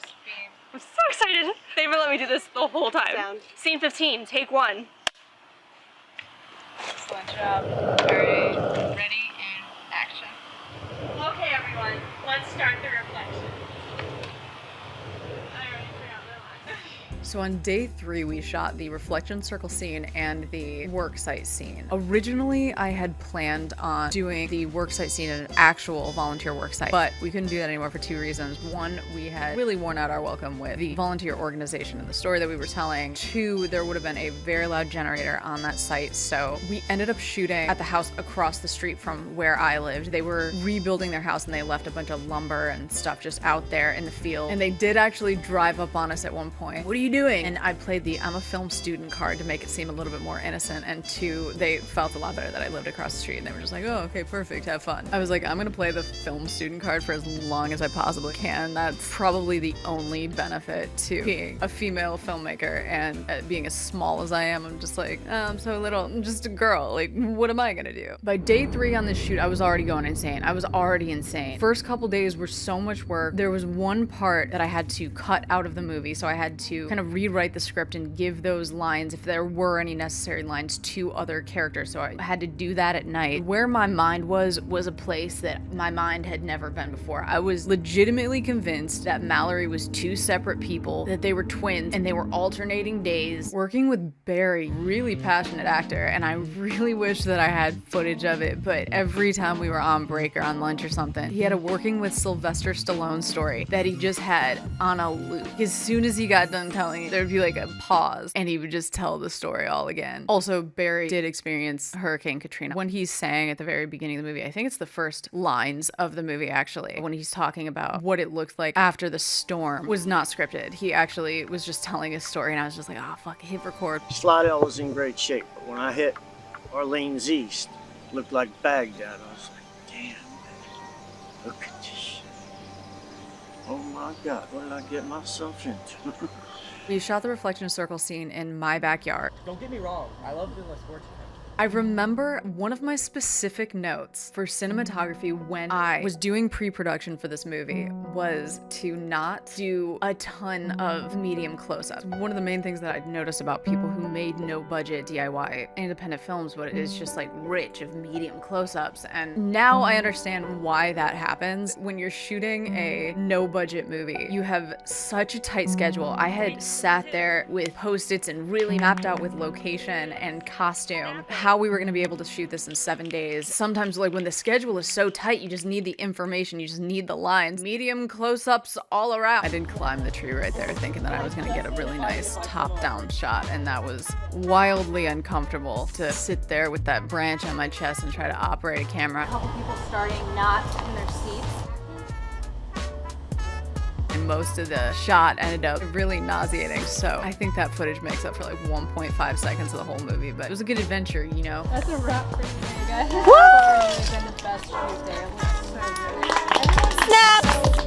first beam. I'm so excited. They even let me do this the whole time. Sound. Scene 15, take 1. Excellent job. Very ready and action. Okay, everyone, let's start the reflection. So on day 3, we shot the reflection circle scene and the worksite scene. Originally, I had planned on doing the worksite scene in an actual volunteer worksite, but we couldn't do that anymore for 2 reasons. 1, we had really worn out our welcome with the volunteer organization and the story that we were telling. 2, there would have been a very loud generator on that site, so we ended up shooting at the house across the street from where I lived. They were rebuilding their house and they left a bunch of lumber and stuff just out there in the field, and they did actually drive up on us at one point. "What are you doing?" And I played the "I'm a film student" card to make it seem a little bit more innocent, and 2, they felt a lot better that I lived across the street and they were just like, "Oh, okay, perfect, have fun." I was like, I'm gonna play the film student card for as long as I possibly can. That's probably the only benefit to being a female filmmaker, and being as small as I am, I'm just like, oh, I'm so little, I'm just a girl, like, what am I gonna do? By day 3 on this shoot, I was already going insane. I was already insane. First couple days were so much work. There was one part that I had to cut out of the movie, so I had to kind of rewrite the script and give those lines, if there were any necessary lines, to other characters. So I had to do that at night. Where my mind was a place that my mind had never been before. I was legitimately convinced that Mallory was 2 separate people, that they were twins, and they were alternating days. Working with Barry, really passionate actor, and I really wish that I had footage of it, but every time we were on break or on lunch or something, he had a working with Sylvester Stallone story that he just had on a loop. As soon as he got done telling it, there'd be like a pause and he would just tell the story all again. Also, Barry did experience Hurricane Katrina. When he's saying at the very beginning of the movie, I think it's the first lines of the movie actually, when he's talking about what it looked like after the storm, was not scripted. He actually was just telling his story and I was just like, oh fuck, hit record. Slidell was in great shape, but when I hit Orleans East, it looked like Baghdad. I was like, damn, man, look at this shit. Oh my God, what did I get myself into? We shot the reflection circle scene in my backyard. Don't get me wrong, I love doing my sports. I remember one of my specific notes for cinematography when I was doing pre-production for this movie was to not do a ton of medium close-ups. One of the main things that I'd noticed about people who made no-budget DIY independent films was it's just like rich of medium close-ups, and now I understand why that happens. When you're shooting a no-budget movie, you have such a tight schedule. I had sat there with Post-its and really mapped out with location and costume how we were going to be able to shoot this in 7 days. Sometimes, like, when the schedule is so tight, you just need the information, you just need the lines. Medium close-ups all around. I did climb the tree right there thinking that I was going to get a really nice top-down shot, and that was wildly uncomfortable to sit there with that branch on my chest and try to operate a camera. A couple people starting not in their seats. And most of the shot ended up really nauseating, so I think that footage makes up for like 1.5 seconds of the whole movie, but it was a good adventure, you know? That's a wrap for today, guys. Woo! It's been the best shoot there. It looks so good. Snap!